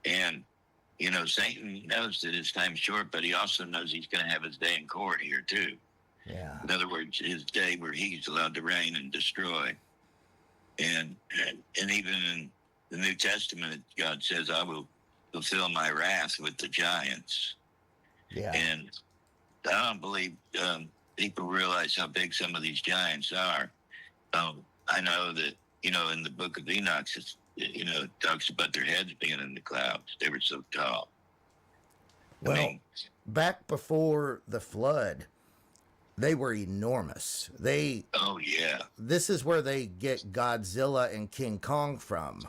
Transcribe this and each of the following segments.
And, Satan knows that his time's short, but he also knows he's going to have his day in court here, too. Yeah. In other words, his day where he's allowed to reign and destroy. And even in the New Testament, God says, I will fulfill my wrath with the giants. Yeah. And I don't believe people realize how big some of these giants are. I know that, in the book of Enoch, it talks about their heads being in the clouds. They were so tall. Well, back before the flood, they were enormous. Oh, yeah. This is where they get Godzilla and King Kong from.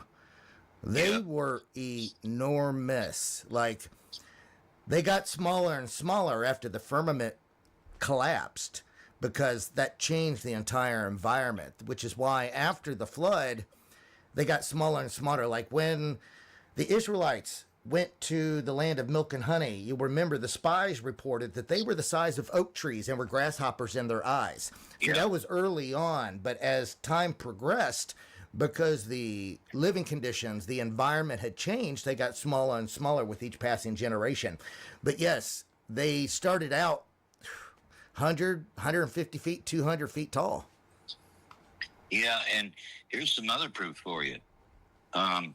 They were enormous. Like, they got smaller and smaller after the firmament collapsed because that changed the entire environment, which is why after the flood, they got smaller and smaller. Like when the Israelites went to the land of milk and honey, you remember the spies reported that they were the size of oak trees and were grasshoppers in their eyes. So that was early on, but as time progressed, because the living conditions, the environment had changed, they got smaller and smaller with each passing generation. But yes, they started out 100, 150 feet, 200 feet tall. Yeah, and here's some other proof for you. The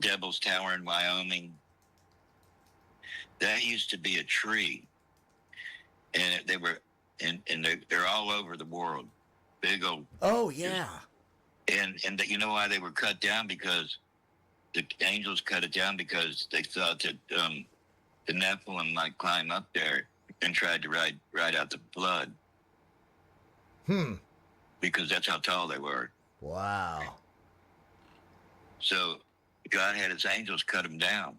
Devil's Tower in Wyoming, that used to be a tree, and they're all over the world, big old. Oh yeah. And you know why they were cut down? Because the angels cut it down because they thought that the Nephilim might climb up there and tried to ride out the flood. Because that's how tall they were. Wow. So God had his angels cut them down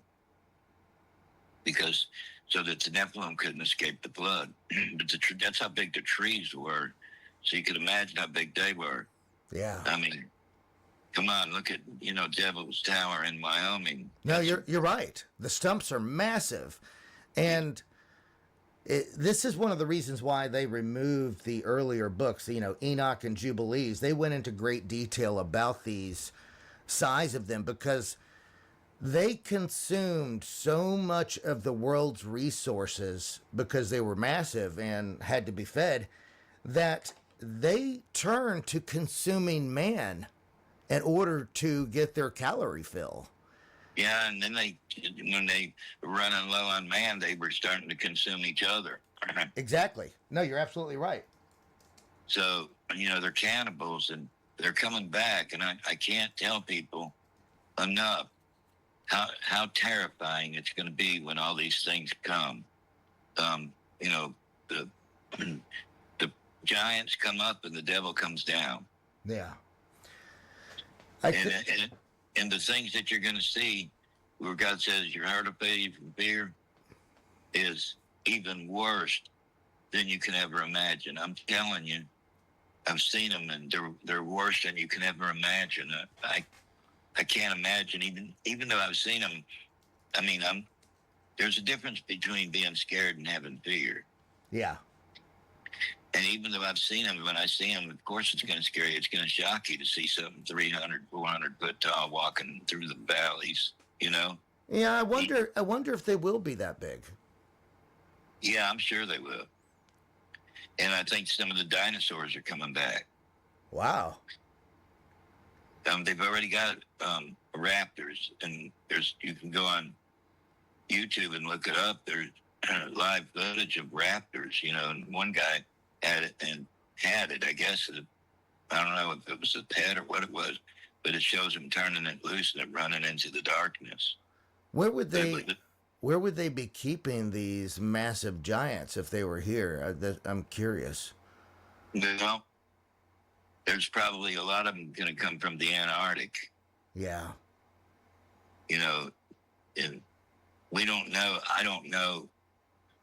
so that the Nephilim couldn't escape the flood. But that's how big the trees were. So you can imagine how big they were. Yeah. I mean, come on, look at, Devil's Tower in Wyoming. No, you're right. The stumps are massive. And this is one of the reasons why they removed the earlier books, Enoch and Jubilees. They went into great detail about these size of them because they consumed so much of the world's resources because they were massive and had to be fed that they turned to consuming man in order to get their calorie fill. Yeah, and then when they were running low on man, they were starting to consume each other. Exactly. No, you're absolutely right. So, they're cannibals and they're coming back, and I can't tell people enough how terrifying it's going to be when all these things come. The giants come up and the devil comes down. Yeah. And the things that you're going to see, where God says your heart will fail you from fear, is even worse than you can ever imagine. I'm telling you, I've seen them, and they're worse than you can ever imagine. I can't imagine, even though I've seen them. I mean, there's a difference between being scared and having fear. Yeah. And even though I've seen them, when I see them, of course it's going to scare you. It's going to shock you to see something 300, 400 foot tall walking through the valleys, Yeah, I wonder if they will be that big. Yeah, I'm sure they will. And I think some of the dinosaurs are coming back. Wow. They've already got raptors, and you can go on YouTube and look it up. There's live footage of raptors, and one guy had it, I guess. I don't know if it was a pet or what it was, but it shows him turning it loose and it running into the darkness. Where would they be keeping these massive giants if they were here? I'm curious. There's probably a lot of them going to come from the Antarctic. Yeah. And we don't know. I don't know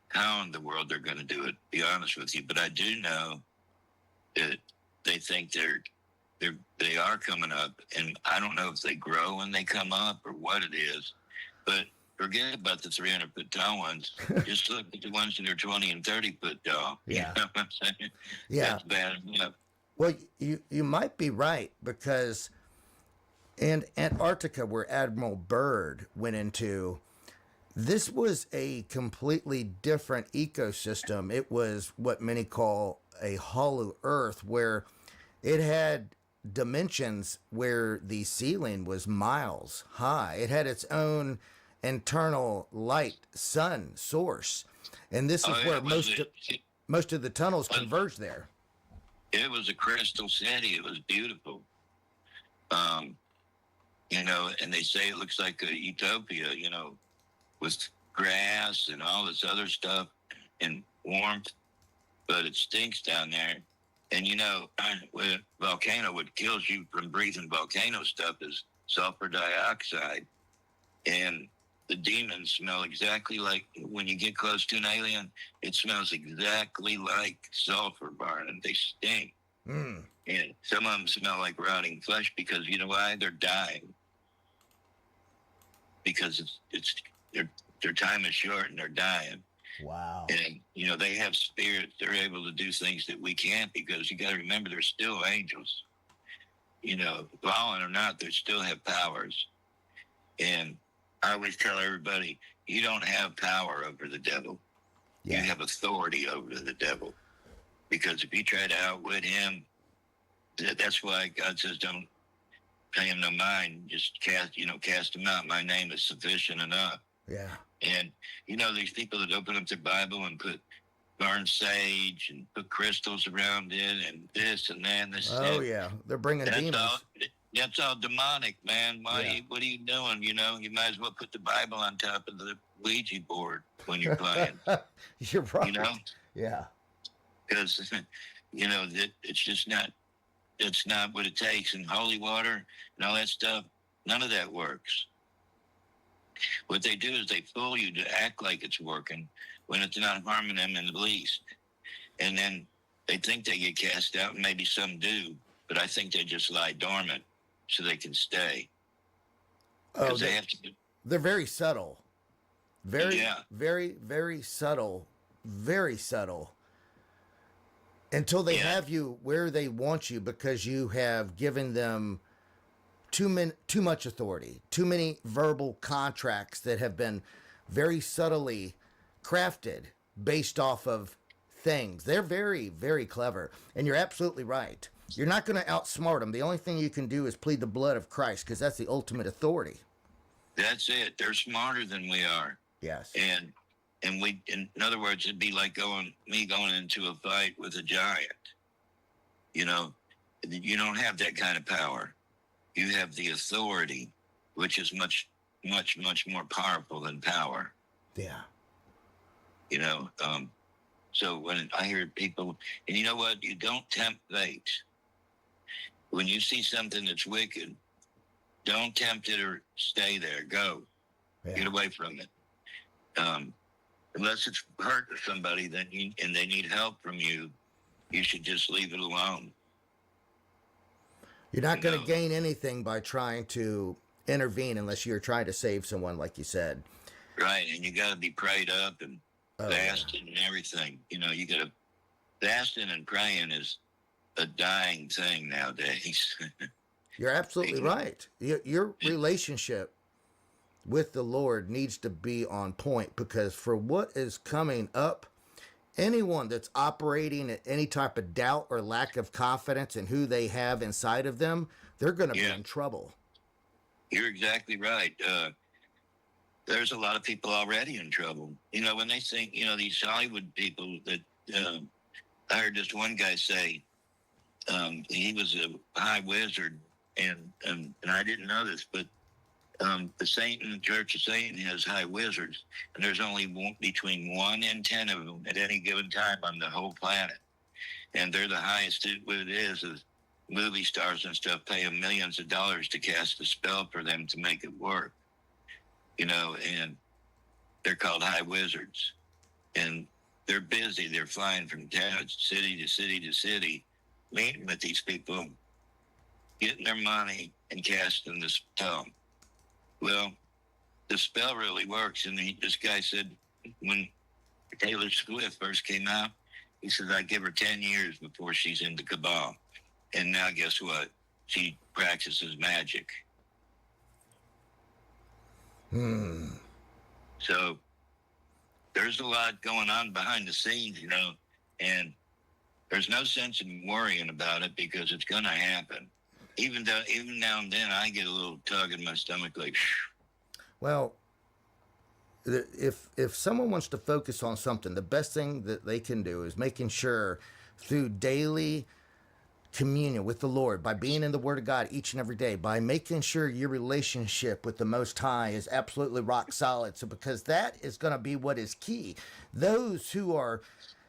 how in the world they're going to do it, to be honest with you. But I do know that they think they are coming up. And I don't know if they grow when they come up or what it is. But forget about the 300-foot tall ones. Just look at the ones that are 20 and 30-foot tall. Yeah. You know what I'm saying? Yeah. That's bad enough. Well, you might be right, because And Antarctica, where Admiral Byrd went into, this was a completely different ecosystem. It was what many call a hollow earth, where it had dimensions where the ceiling was miles high. It had its own internal light sun source. And this is Oh, where most of the tunnels converge there. it was a crystal city. It was beautiful. Um, and they say it looks like a utopia, with grass and all this other stuff and warmth, but it stinks down there. And with volcano, what kills you from breathing volcano stuff is sulfur dioxide. And the demons smell exactly like, when you get close to an alien, it smells exactly like sulfur burning. They stink. Mm. And some of them smell like rotting flesh because you know why? They're dying. Because their time is short and they're dying. Wow. And they have spirits. They're able to do things that we can't, because you got to remember they're still angels. Fallen or not, they still have powers. And I always tell everybody, you don't have power over the devil. Yeah. You have authority over the devil. Because if you try to outwit him, that's why God says, don't pay him no mind. Just cast him out. My name is sufficient enough. Yeah. And, these people that open up their Bible and burn sage and put crystals around it and this and that and this. Oh, yeah. They're bringing demons. That's all demonic, man. What are you doing? You might as well put the Bible on top of the Ouija board when you're playing. You're right. Yeah. Because, it's just not, it's not what it takes. And holy water and all that stuff, none of that works. What they do is they fool you to act like it's working when it's not harming them in the least. And then they think they get cast out, and maybe some do, but I think they just lie dormant so they can stay. Oh, they're very subtle. Very, very, very subtle. Very subtle. Until they have you where they want you, because you have given them too much authority, too many verbal contracts that have been very subtly crafted based off of things. They're very, very clever. And you're absolutely right. You're not going to outsmart them. The only thing you can do is plead the blood of Christ, because that's the ultimate authority. That's it. They're smarter than we are. Yes. And in other words, it'd be like going into a fight with a giant. You don't have that kind of power. You have the authority, which is much, much, much more powerful than power. Yeah. So when I hear people, and you know what? You don't tempt fate. When you see something that's wicked, don't tempt it or stay there. Go. Yeah. Get away from it. Unless it's hurt somebody, and they need help from you, you should just leave it alone. You're not going to gain anything by trying to intervene unless you're trying to save someone, like you said. Right, and you got to be prayed up and fasting and everything. You got to fasting and praying is a dying thing nowadays. You're absolutely right. Your relationship with the Lord needs to be on point, because for what is coming up, anyone that's operating at any type of doubt or lack of confidence in who they have inside of them, they're going to be in trouble. You're exactly right. There's a lot of people already in trouble. When they think, these Hollywood people that, I heard this one guy say, he was a high wizard, and I didn't know this, but the Church of Satan has high wizards, and there's only between 1 and 10 of them at any given time on the whole planet. And they're the highest. What it is movie stars and stuff pay them millions of dollars to cast a spell for them to make it work. And they're called high wizards. And they're busy. They're flying from town, city to city to city, meeting with these people, getting their money and casting the spell. Well, the spell really works. And this guy said, when Taylor Swift first came out, he said, I give her 10 years before she's into cabal. And now guess what? She practices magic. So there's a lot going on behind the scenes, and there's no sense in worrying about it because it's going to happen. Even now and then, I get a little tug in my stomach, like, Well, if someone wants to focus on something, the best thing that they can do is making sure through daily communion with the Lord, by being in the Word of God each and every day, by making sure your relationship with the Most High is absolutely rock solid. So, because that is going to be what is key. Those who are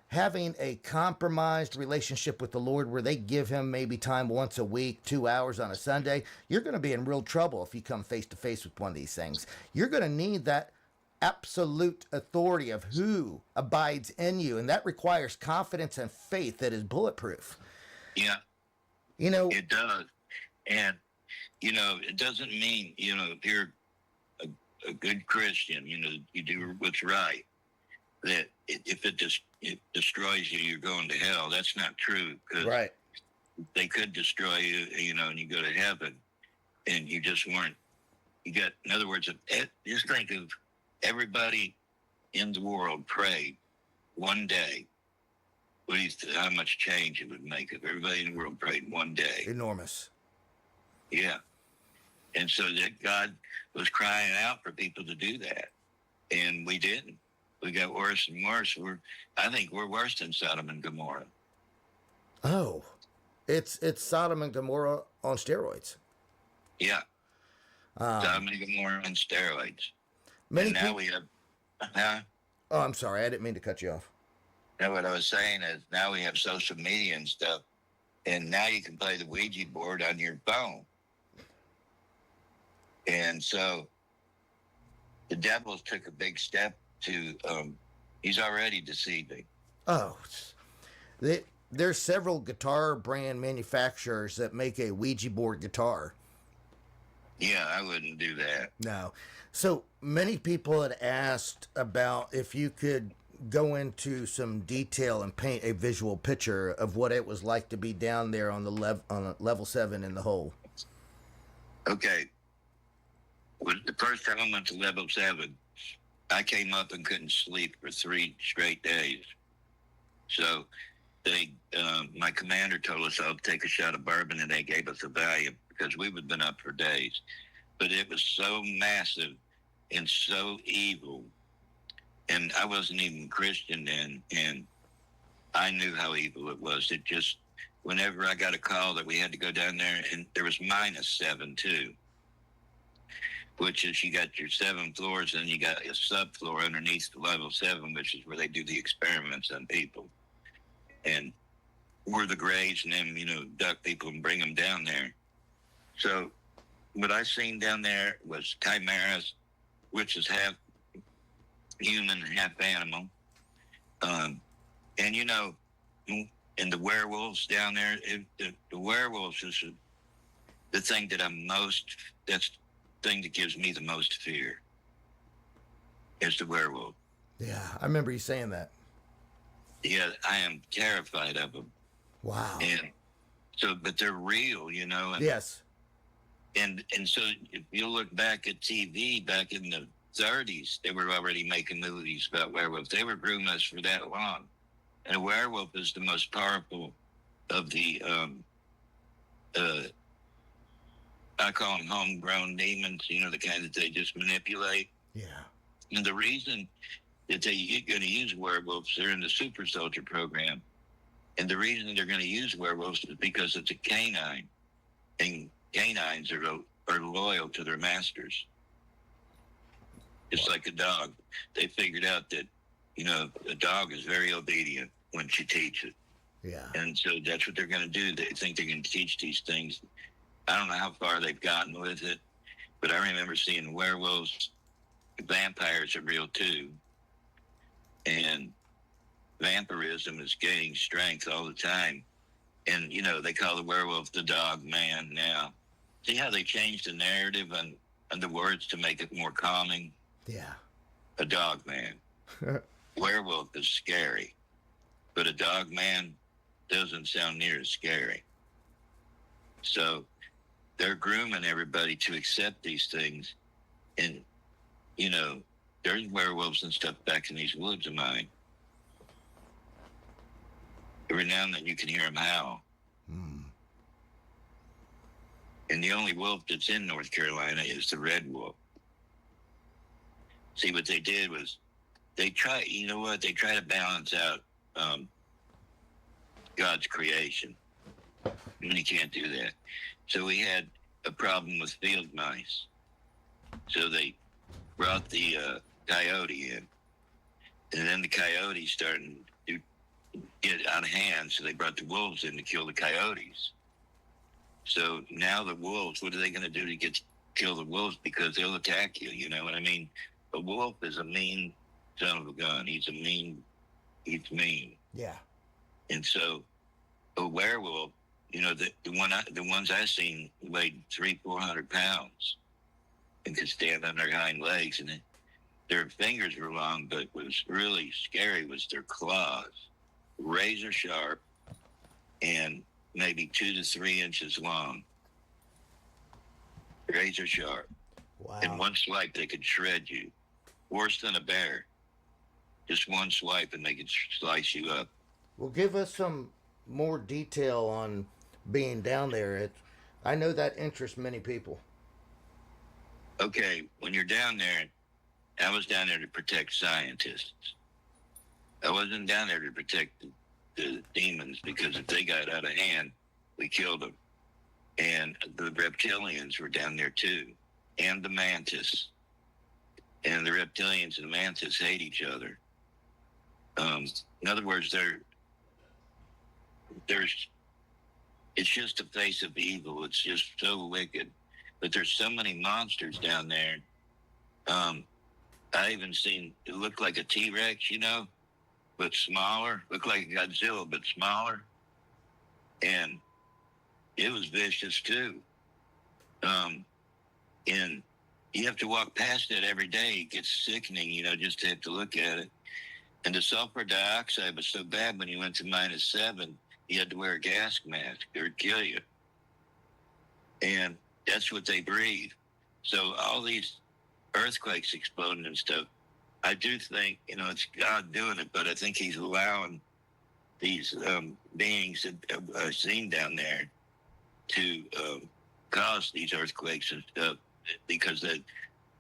having a compromised relationship with the Lord where they give Him maybe time once a week, 2 hours on a Sunday, you're going to be in real trouble if you come face to face with one of these things. You're going to need that absolute authority of who abides in you, and that requires confidence and faith that is bulletproof. yeah, You know, it does. And, it doesn't mean, if you're a good Christian, you do what's right, that if it destroys you, you're going to hell. That's not true, because right. they could destroy you, and you go to heaven, and you just weren't. In other words, just think of everybody in the world prayed one day. What do you how much change it would make if everybody in the world prayed one day? Enormous. Yeah. And so that God was crying out for people to do that. And we didn't. We got worse and worse. I think we're worse than Sodom and Gomorrah. Oh, it's Sodom and Gomorrah on steroids. Yeah. Sodom and Gomorrah on steroids. Many and now people, we have, oh, I'm sorry. I didn't mean to cut you off. now what I was saying is now we have social media and stuff. And now you can play the Ouija board on your phone. And so the devil took a big step to, he's already deceiving. Oh, there's several guitar brand manufacturers that make a Ouija board guitar. Yeah, I wouldn't do that. No. So many people had asked about if you could go into some detail and paint a visual picture of what it was like to be down there on the on level 7 in the hole. Okay. The first time I went to level 7, I came up and couldn't sleep for 3 straight days. So my commander told us I'll take a shot of bourbon, and they gave us a Valium because we would have been up for days. But it was so massive and so evil. And I wasn't even Christian then, and I knew how evil it was. It just, whenever I got a call that we had to go down there, and there was -7 too, which is you got your 7 floors, and you got a subfloor underneath the level 7, which is where they do the experiments on people. And we're the graves, and then, duck people and bring them down there. So what I seen down there was chimeras, which is half human, half animal. And, and the werewolves down there, the werewolves is the thing that that's the thing that gives me the most fear, is the werewolf. Yeah, I remember you saying that. Yeah, I am terrified of them. Wow. And so, but they're real, And, yes. And so if you look back at TV back in the 30s, they were already making movies about werewolves. They were grooming us for that long. And a werewolf is the most powerful of the, I call them homegrown demons, the kind that they just manipulate. Yeah. And the reason that they're going to use werewolves, they're in the super soldier program. And the reason they're going to use werewolves is because it's a canine. And canines are loyal to their masters. It's like a dog. They figured out that, a dog is very obedient when she teaches it. Yeah. And so that's what they're going to do. They think they're going to teach these things. I don't know how far they've gotten with it, but I remember seeing werewolves. Vampires are real too. And vampirism is gaining strength all the time. And, they call the werewolf the dog man now. See how they changed the narrative and the words to make it more calming? Yeah. A dog man. Werewolf is scary, but a dog man doesn't sound near as scary. So they're grooming everybody to accept these things. And you know, there's werewolves and stuff back in these woods of mine. Every now and then you can hear them howl. Hmm. And the only wolf that's in North Carolina is the red wolf. See, what they did was they try, you know what? They try to balance out God's creation. And you can't do that. So we had a problem with field mice. So they brought the coyote in. And then the coyotes started to get out of hand. So they brought the wolves in to kill the coyotes. So now the wolves, what are they going to do to kill the wolves? Because they'll attack you, you know what I mean? A wolf is a mean son of a gun. He's mean. Yeah. And so a werewolf, you know, the ones I seen weighed 300-400 pounds and could stand on their hind legs, and their fingers were long, but what was really scary was their claws, razor sharp, and maybe 2 to 3 inches long, razor sharp. Wow. In one swipe, they could shred you, worse than a bear. Just one swipe, and they could slice you up. Well, give us some more detail on being down there. I know that interests many people. Okay, when you're down there, I was down there to protect scientists. I wasn't down there to protect the demons, because if they got out of hand, we killed them. And the reptilians were down there too, and the mantis. And the reptilians and the mantis hate each other. In other words, it's just the face of evil. It's just so wicked. But there's so many monsters down there. I even seen, it looked like a T-Rex, you know, but smaller. Looked like a Godzilla, but smaller. And it was vicious too. And you have to walk past it every day. It gets sickening, you know, just to have to look at it. And the sulfur dioxide was so bad when you went to -7, you had to wear a gas mask or it'd kill you. And that's what they breathe. So all these earthquakes exploding and stuff, I do think, you know, it's God doing it, but I think he's allowing these beings that I've seen down there to cause these earthquakes and stuff, because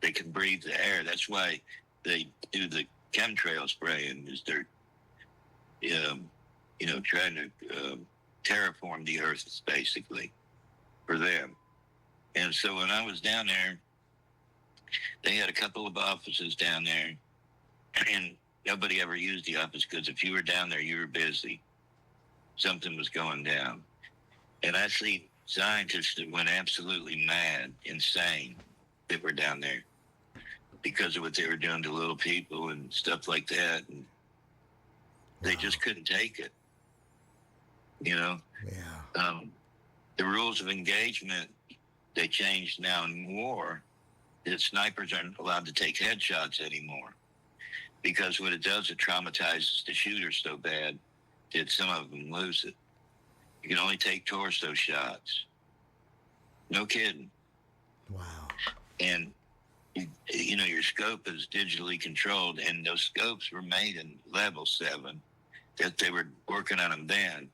they can breathe the air. That's why they do the chemtrail spraying, is they're, you know, trying to terraform the earth, basically, for them. And so when I was down there, they had a couple of offices down there, and nobody ever used the office, because if you were down there, you were busy. Something was going down. And I see scientists that went absolutely mad, insane, that were down there because of what they were doing to little people and stuff like that. And they just couldn't take it, you know? Yeah. The rules of engagement, they changed now in war, that snipers aren't allowed to take headshots anymore, because what it does, it traumatizes the shooter so bad that some of them lose it. You can only take torso shots. No kidding. Wow. And, you know, your scope is digitally controlled, and those scopes were made in level 7, that they were working on them then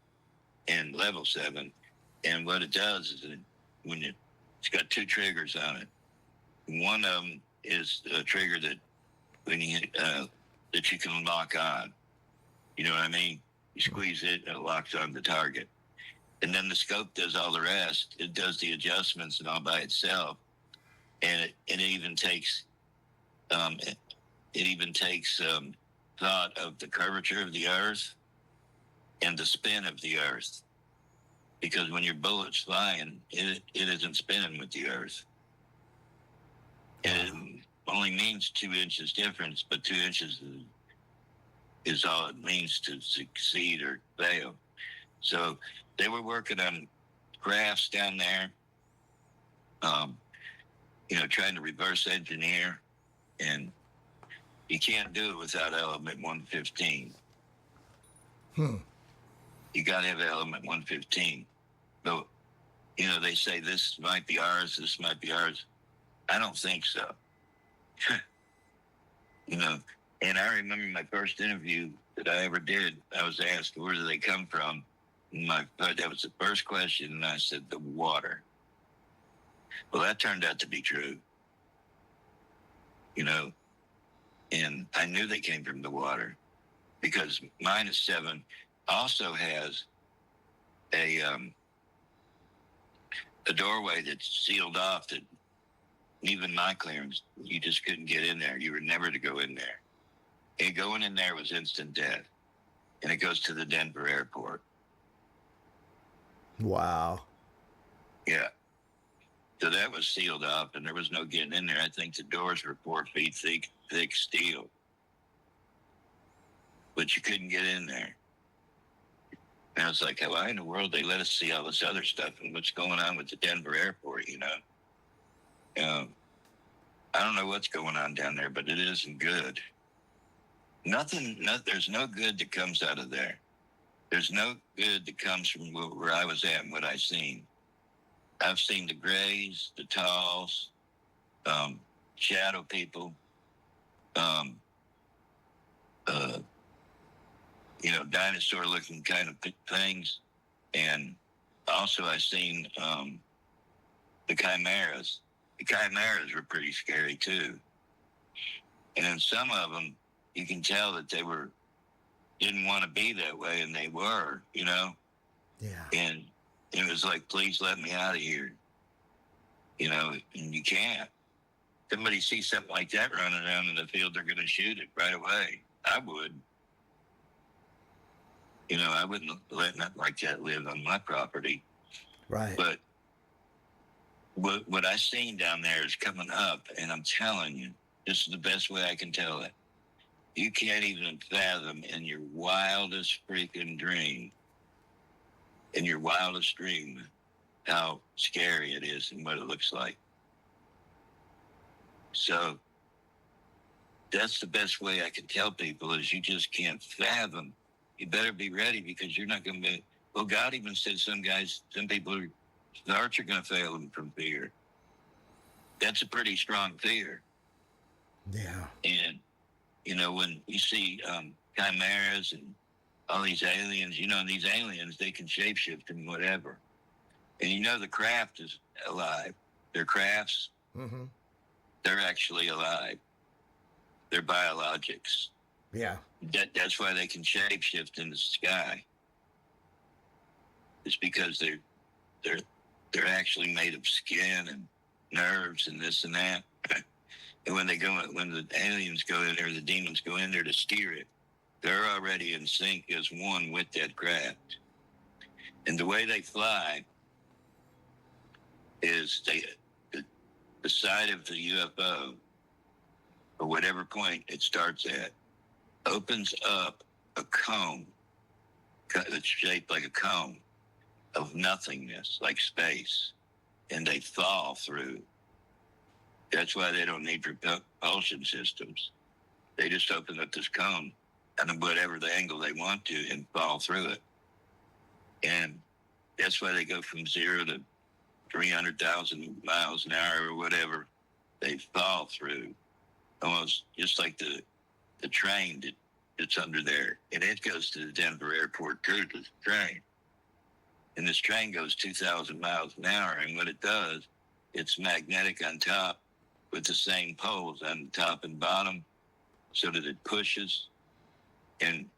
in level 7. And what it does is it's got 2 triggers on it. One of them is a trigger that that you can lock on. You know what I mean? You squeeze it, and it locks on the target. And then the scope does all the rest. It does the adjustments and all by itself. And it even takes thought of the curvature of the earth and the spin of the earth. Because when your bullet's flying, it isn't spinning with the earth. And it only means 2 inches difference, but 2 inches is all it means to succeed or fail. So they were working on graphs down there, you know, trying to reverse engineer, and you can't do it without element 115. You got to have element 115. So, you know, they say this might be ours, this might be ours. I don't think so. you know. And I remember my first interview that I ever did, I was asked, where do they come from? That was the first question, and I said, the water. Well, that turned out to be true, you know, and I knew they came from the water because -7 also has a doorway that's sealed off that even my clearance, you just couldn't get in there. You were never to go in there. And going in there was instant death. And it goes to the Denver airport. Wow. Yeah. So that was sealed up and there was no getting in there. I think the doors were 4 feet thick steel. But you couldn't get in there. And I was like, why in the world they let us see all this other stuff and what's going on with the Denver airport, you know? I don't know what's going on down there, but it isn't good. There's no good that comes out of there. There's no good that comes from where I was at and what I seen. I've seen the grays, the talls, shadow people, dinosaur looking kind of things. And also I seen the chimeras. The chimeras were pretty scary too. And then some of them, you can tell that they didn't want to be that way, and they were, you know? Yeah. And it was like, please let me out of here. You know, and you can't. Somebody sees something like that running around in the field, they're going to shoot it right away. I would. You know, I wouldn't let nothing like that live on my property. Right. But what I seen down there is coming up, and I'm telling you, this is the best way I can tell it. You can't even fathom in your wildest freaking dream, how scary it is and what it looks like. So that's the best way I can tell people is you just can't fathom. You better be ready because you're not going to be. Well, God even said some people, the hearts are going to fail them from fear. That's a pretty strong fear. Yeah. And, you know, when you see chimeras and all these aliens, you know, these aliens, they can shapeshift and whatever. And you know the craft is alive. They're crafts. Mm-hmm. They're actually alive. They're biologics. Yeah. That's why they can shapeshift in the sky. It's because they're actually made of skin and nerves and this and that. And when the aliens go in there, the demons go in there to steer it, they're already in sync as one with that craft. And the way they fly is the side of the UFO, or whatever point it starts at, opens up a cone that's shaped like a cone of nothingness, like space, and they fall through. That's why they don't need propulsion systems. They just open up this cone and whatever the angle they want to and fall through it. And that's why they go from 0 to 300,000 miles an hour or whatever. They fall through, almost just like the train that's under there. And it goes to the Denver airport too, this train. And this train goes 2,000 miles an hour. And what it does, it's magnetic on top with the same poles on the top and bottom so that it pushes.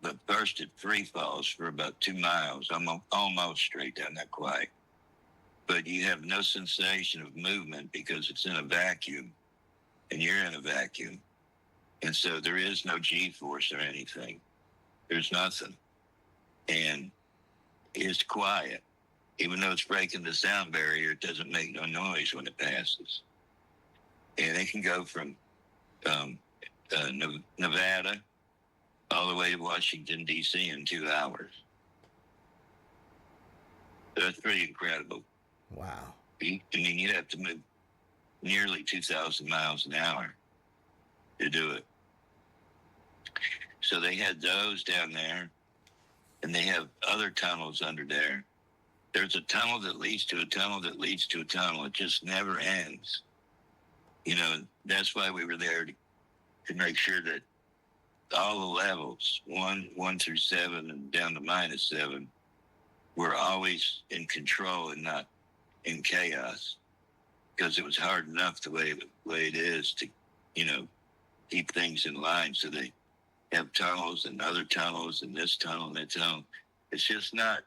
But first it free falls for about 2 miles, almost straight down, not quite. But you have no sensation of movement because it's in a vacuum and you're in a vacuum. And so there is no G-force or anything. There's nothing. And it's quiet. Even though it's breaking the sound barrier, it doesn't make no noise when it passes. And it can go from Nevada all the way to Washington, D.C. in 2 hours. So that's pretty incredible. Wow. I mean, you'd have to move nearly 2,000 miles an hour to do it. So they had those down there, and they have other tunnels under there. There's a tunnel that leads to a tunnel that leads to a tunnel. It just never ends. You know, that's why we were there to make sure that all the levels, 1 through 7 and down to -7, were always in control and not in chaos. Because it was hard enough the way it is to, keep things in line. So they have tunnels and other tunnels and this tunnel and that tunnel. It's just not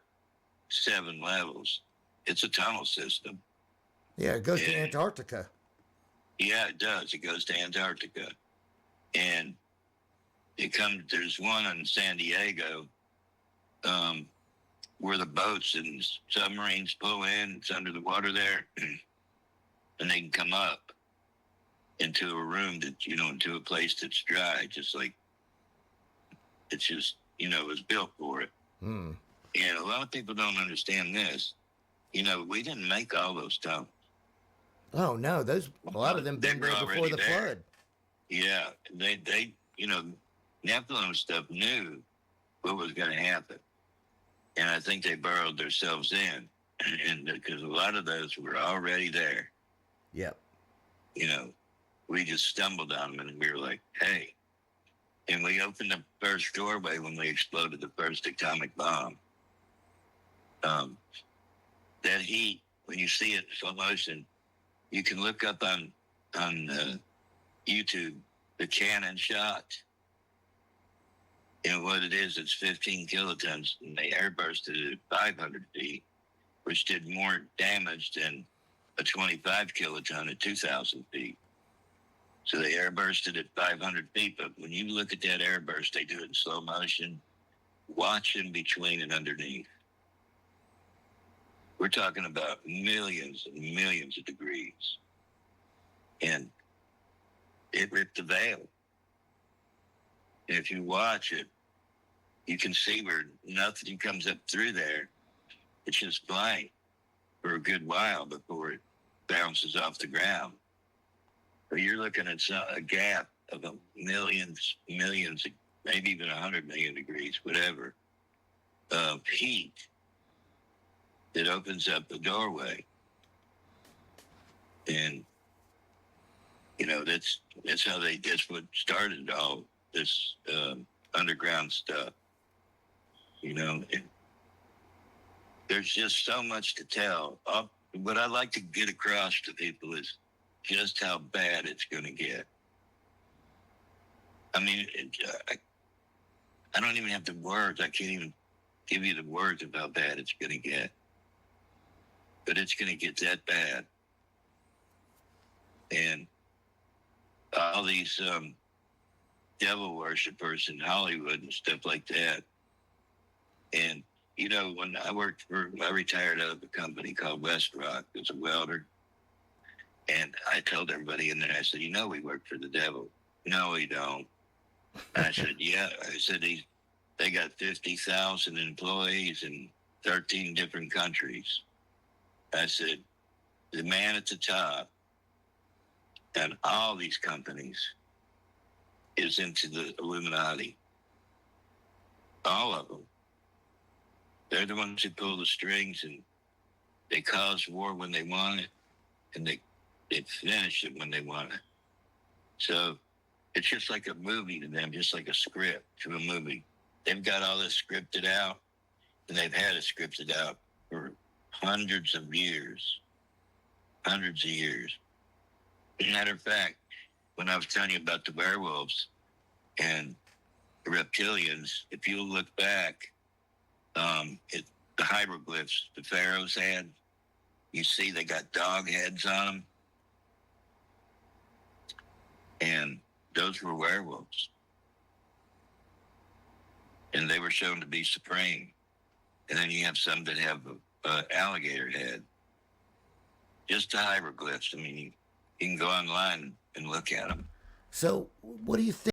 7 levels. It's a tunnel system. Yeah, it goes to Antarctica. Yeah, it does. It goes to Antarctica. And there's one in San Diego where the boats and submarines pull in. It's under the water there. And they can come up into a room into a place that's dry, just like it's just, it was built for it. Hmm. And a lot of people don't understand this. We didn't make all those tunnels. Oh no, a lot of them been there before the flood. Yeah, they Nephilim stuff knew what was going to happen, and I think they burrowed themselves in, and because a lot of those were already there. Yep. We just stumbled on them, and we were like, "Hey!" And we opened the first doorway when we exploded the first atomic bomb. That heat, when you see it in slow motion, you can look up on YouTube the cannon shot. And what it is, it's 15 kilotons, and they airbursted it at 500 feet, which did more damage than a 25 kiloton at 2,000 feet. So they airbursted at 500 feet, but when you look at that airburst, they do it in slow motion. Watch in between and underneath. We're talking about millions and millions of degrees. And it ripped the veil. And if you watch it, you can see where nothing comes up through there. It's just blank for a good while before it bounces off the ground. But you're looking at a gap of millions, maybe even 100 million degrees, whatever, of heat that opens up the doorway. And, that's what started all this underground stuff. There's just so much to tell. What I like to get across to people is just how bad it's going to get. I mean, I don't even have the words. I can't even give you the words of how bad it's going to get. But it's going to get that bad. And all these devil worshippers in Hollywood and stuff like that. And, when I retired out of a company called West Rock as a welder. And I told everybody in there, I said, we work for the devil. No, we don't. And I said, yeah. I said, they got 50,000 employees in 13 different countries. I said, the man at the top and all these companies is into the Illuminati. All of them. They're the ones who pull the strings, and they cause war when they want it, and they finish it when they want it. So it's just like a movie to them, just like a script to a movie. They've got all this scripted out, and they've had it scripted out for hundreds of years. Matter of fact, when I was telling you about the werewolves and the reptilians, if you look back, the hieroglyphs the pharaohs had, you see they got dog heads on them, and those were werewolves, and they were shown to be supreme. And then you have some that have an alligator head. Just the hieroglyphs. I mean, you can go online and look at them. So, what do you think?